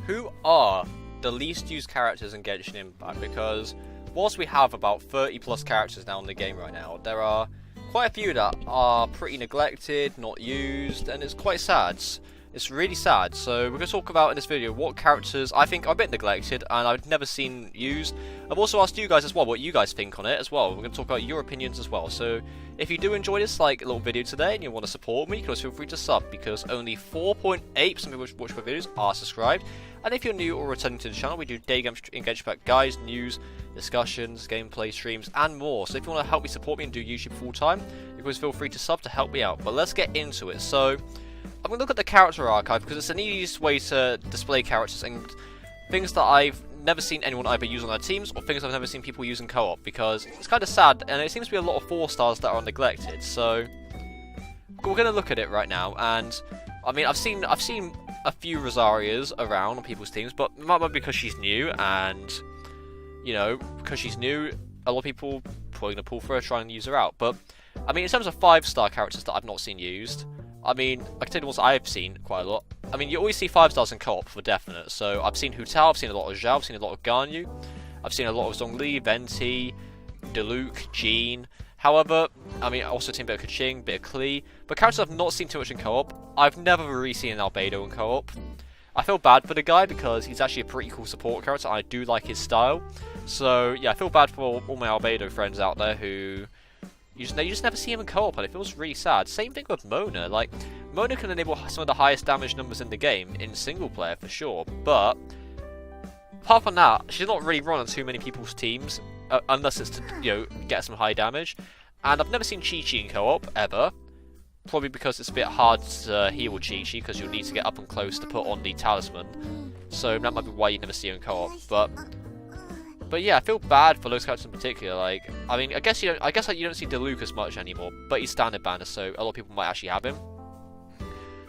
who are the least used characters in Genshin Impact? Because whilst we have about 30 plus characters now in the game right now, there are quite a few that are pretty neglected, not used, and it's quite sad. It's really sad. So we're going to talk about in this video what characters I think are a bit neglected and I've never seen used. I've also asked you guys as well what you guys think on it as well. We're going to talk about your opinions as well. So if you do enjoy this little video today and you want to support me, you can also feel free to sub, because only 4.8% of people watch my videos are subscribed. And if you're new or returning to the channel, we do daily Genshin Impact guides, news, discussions, gameplay streams, and more. So if you want to help me support me and do YouTube full time, you can always feel free to sub to help me out. But let's get into it. So I'm going to look at the character archive because it's an easiest way to display characters and things that I've never seen anyone either use on their teams or things I've never seen people use in co-op, because it's kind of sad and it seems to be a lot of 4 stars that are neglected. So we're going to look at it right now, and I mean I've seen a few Rosarias around on people's teams, but it might be because she's new, and you know, because she's new, a lot of people probably going to pull for her, try and use her out. But I mean, in terms of 5-star characters that I've not seen used, I mean, I can tell you the ones I've seen quite a lot. I mean, you always see 5 stars in co-op for definite. So I've seen Hu Tao, I've seen a lot of Zhao, I've seen a lot of Ganyu, I've seen a lot of Zhongli, Venti, Diluc, Jean. However, I mean, I also seen a bit of Qiqi, a bit of Klee, but characters I've not seen too much in co-op. I've never really seen an Albedo in co-op. I feel bad for the guy because he's actually a pretty cool support character. I do like his style. So yeah, I feel bad for all my Albedo friends out there who you just never see him in co-op, and it feels really sad. Same thing with Mona. Like, Mona can enable some of the highest damage numbers in the game in single player for sure, but apart from that, she's not really run on too many people's teams unless it's to, you know, get some high damage. And I've never seen Qiqi in co-op ever, probably because it's a bit hard to heal with Qiqi because you'll need to get up and close to put on the talisman. So that might be why you never see her in co-op. But yeah, I feel bad for those characters in particular. Like, I mean, I guess you don't see Diluc as much anymore, but he's standard banner, so a lot of people might actually have him.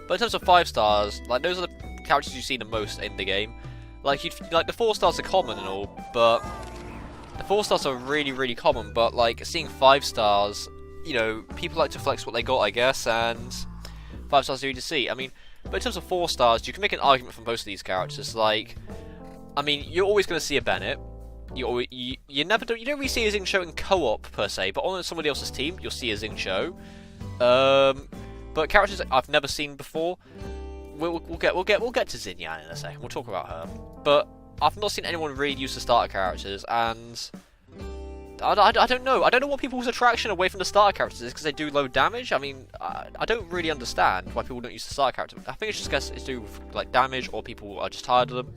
But in terms of 5 stars, like, those are the characters you see the most in the game. Like, the 4 stars are common and all, but the 4 stars are really, really common. But like, seeing 5 stars, you know, people like to flex what they got, I guess, and 5 stars are easy to see. I mean, but in terms of 4 stars, you can make an argument for most of these characters. Like, I mean, you're always going to see a Bennett. You don't really see a Xingqiu in co-op per se, but on somebody else's team you'll see a Xingqiu. But characters I've never seen before, we'll get to Xinyan in a second. We'll talk about her. But I've not seen anyone really use the starter characters, and I don't know. I don't know what people's attraction away from the starter characters is, because they do low damage. I mean, I don't really understand why people don't use the starter character. I think it's just because it's do like damage, or people are just tired of them.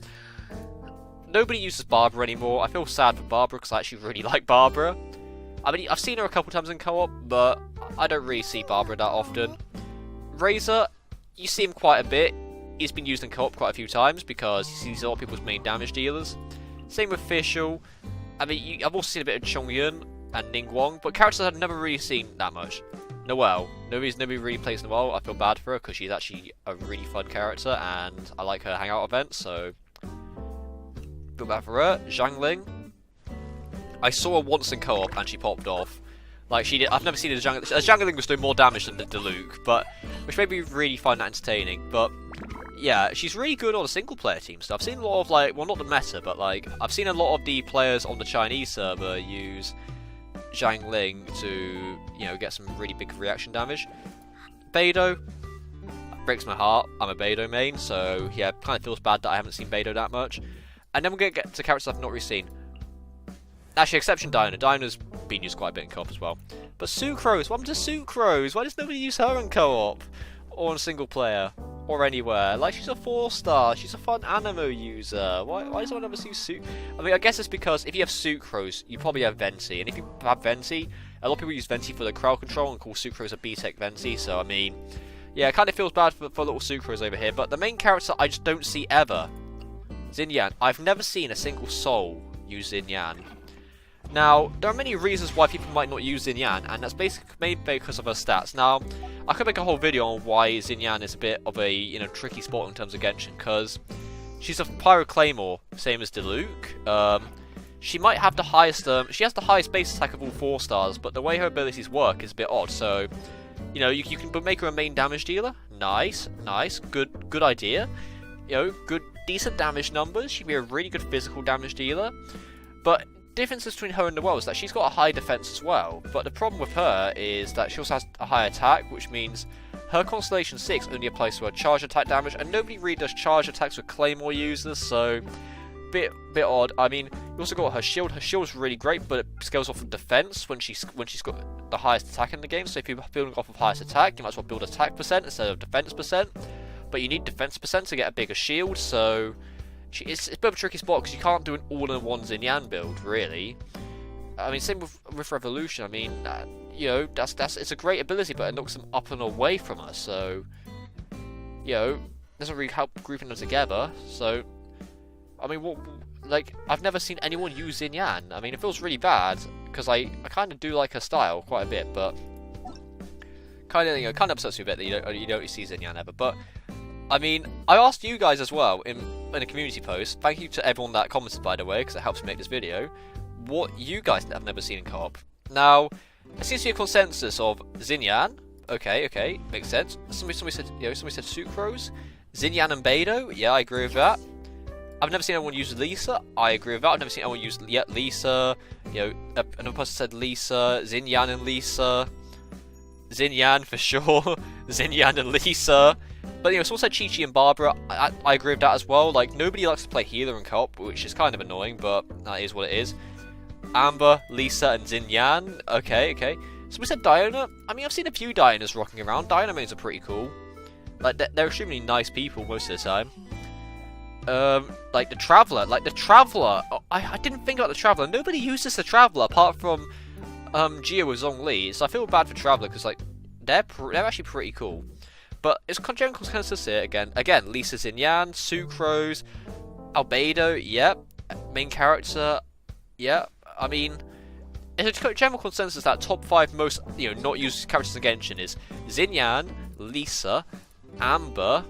Nobody uses Barbara anymore. I feel sad for Barbara because I actually really like Barbara. I mean, I've seen her a couple times in co-op, but I don't really see Barbara that often. Razor, you see him quite a bit. He's been used in co-op quite a few times because he's a lot of people's main damage dealers. Same with Fischl. I mean, I've also seen a bit of Chongyun and Ningguang, but characters I've never really seen that much. Noelle. Nobody really plays Noelle. I feel bad for her because she's actually a really fun character and I like her hangout events, so feel bad for her. Zhangling. I saw her once in co-op and she popped off. Like, she did. I've never seen a Zhangling. Zhangling was doing more damage than the Diluc, but which made me really find that entertaining. But yeah, she's really good on a single player team stuff. I've seen a lot of, like, well, not the meta, but like, I've seen a lot of the players on the Chinese server use Zhangling to, you know, get some really big reaction damage. Beidou breaks my heart. I'm a Beidou main, so yeah, it kind of feels bad that I haven't seen Beidou that much. And then we're going to get to characters I've not really seen. Actually, exception Diana. Diana's been used quite a bit in co-op as well. But Sucrose, what happened to Sucrose? Why does nobody use her in co-op? Or in single player? Or anywhere? Like, she's a 4-star. She's a fun animo user. Why does anyone ever use Sucrose? I mean, I guess it's because if you have Sucrose, you probably have Venti. And if you have Venti, a lot of people use Venti for the crowd control and call Sucrose a B-Tech Venti. So, I mean, yeah, it kind of feels bad for little Sucrose over here. But the main character I just don't see ever, Xinyan. I've never seen a single soul use Xinyan. Now, there are many reasons why people might not use Xinyan, and that's basically maybe because of her stats. Now, I could make a whole video on why Xinyan is a bit of a, you know, tricky spot in terms of Genshin, because she's a Pyro Claymore, same as Diluc. She might have the highest, she has the highest base attack of all 4 stars, but the way her abilities work is a bit odd. So, you know, you can make her a main damage dealer. Nice, good idea. You know, decent damage numbers. She'd be a really good physical damage dealer. But differences between her and Noelle is that she's got a high defense as well. But the problem with her is that she also has a high attack, which means her Constellation 6 only applies to her charge attack damage, and nobody really does charge attacks with Claymore users, so bit odd. I mean, you also got her shield. Her shield's really great, but it scales off of defense when she's got the highest attack in the game. So if you're building off of highest attack, you might as well build attack percent instead of defense percent. But you need defense percent to get a bigger shield, so it's a bit of a tricky spot because you can't do an all-in-one Xinyan build, really. I mean, same with Revolution. I mean, you know, it's a great ability, but it knocks them up and away from us. So, you know, doesn't really help grouping them together. So, I mean, I've never seen anyone use Xinyan. I mean, it feels really bad because I kind of do like her style quite a bit, but kind of upsets me a bit that you don't see Xinyan ever. But I mean, I asked you guys as well in a community post. Thank you to everyone that commented, by the way, because it helps me make this video. What you guys have never seen in co-op. Now, there seems to be a consensus of Xinyan. Okay, makes sense. Somebody said Sucrose, Xinyan and Beidou. Yeah, I agree with that. I've never seen anyone use Lisa. I agree with that. I've never seen anyone use Lisa. You know, another person said Lisa, Xinyan and Lisa. Xinyan for sure. Xinyan and Lisa. But you know, someone said Qiqi and Barbara. I agree with that as well. Like, nobody likes to play healer in co-op, which is kind of annoying, but that is what it is. Amber, Lisa, and Xinyan. Okay. So we said Diana. I mean, I've seen a few Dianas rocking around. Diana mains are pretty cool. Like, they're extremely nice people most of the time. Like the Traveller. Oh, I didn't think about the Traveller. Nobody uses the Traveller apart from Geo with Zhongli. So I feel bad for Traveller because like they're actually pretty cool. But it's general consensus here again. Lisa, Xinyan, Sucrose, Albedo. Yep. Main character. Yep. I mean, it's a general consensus that top 5 most, you know, not used characters in Genshin is Xinyan, Lisa, Amber,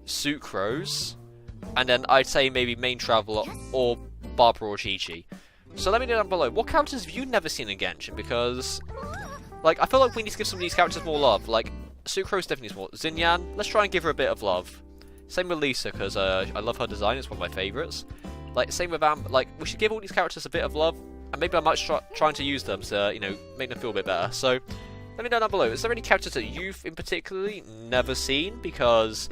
Sucrose, and then I'd say maybe main Traveller or Barbara or Qiqi. So let me know down below, what characters have you never seen in Genshin? Because, like, I feel like we need to give some of these characters more love. Like, Sucrose definitely is more. Xinyan, let's try and give her a bit of love. Same with Lisa, because I love her design, it's one of my favourites. Like, same with Amber. Like, we should give all these characters a bit of love, and maybe I might trying to use them to, you know, make them feel a bit better. So, let me know down below. Is there any characters that you've, in particularly, never seen? Because,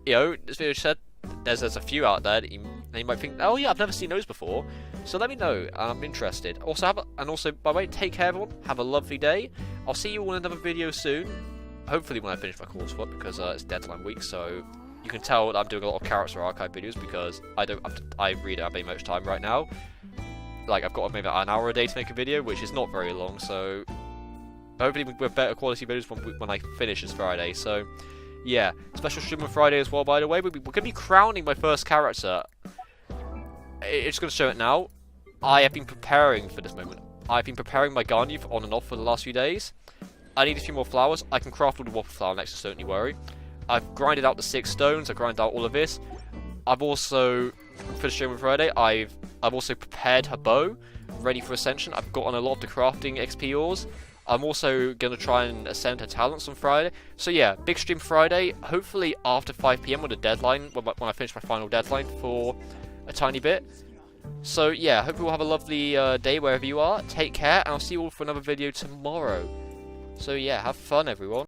you know, this video said there's a few out there that you might think, oh yeah, I've never seen those before. So let me know. I'm interested. Also, by the way, take care, everyone. Have a lovely day. I'll see you all in another video soon. Hopefully when I finish my coursework, because it's deadline week, so you can tell that I'm doing a lot of character archive videos because I really don't have very much time right now. Like, I've got maybe an hour a day to make a video, which is not very long, so hopefully with better quality videos when I finish this Friday. So yeah, special stream on Friday as well, by the way. We're going to be crowning my first character. It's going to show it now. I have been preparing for this moment. I've been preparing my Gardener on and off for the last few days. I need a few more flowers. I can craft all the waffle flower next, so don't you worry. I've grinded out the 6 stones. I've grinded out all of this. I've also, for the stream on Friday, I've also prepared her bow, ready for ascension. I've gotten a lot of the crafting XP ores. I'm also going to try and ascend her talents on Friday. So yeah, big stream Friday. Hopefully after 5 PM with a deadline, when I finish my final deadline for a tiny bit. So yeah, hope you all have a lovely day wherever you are. Take care, and I'll see you all for another video tomorrow. So yeah, have fun, everyone.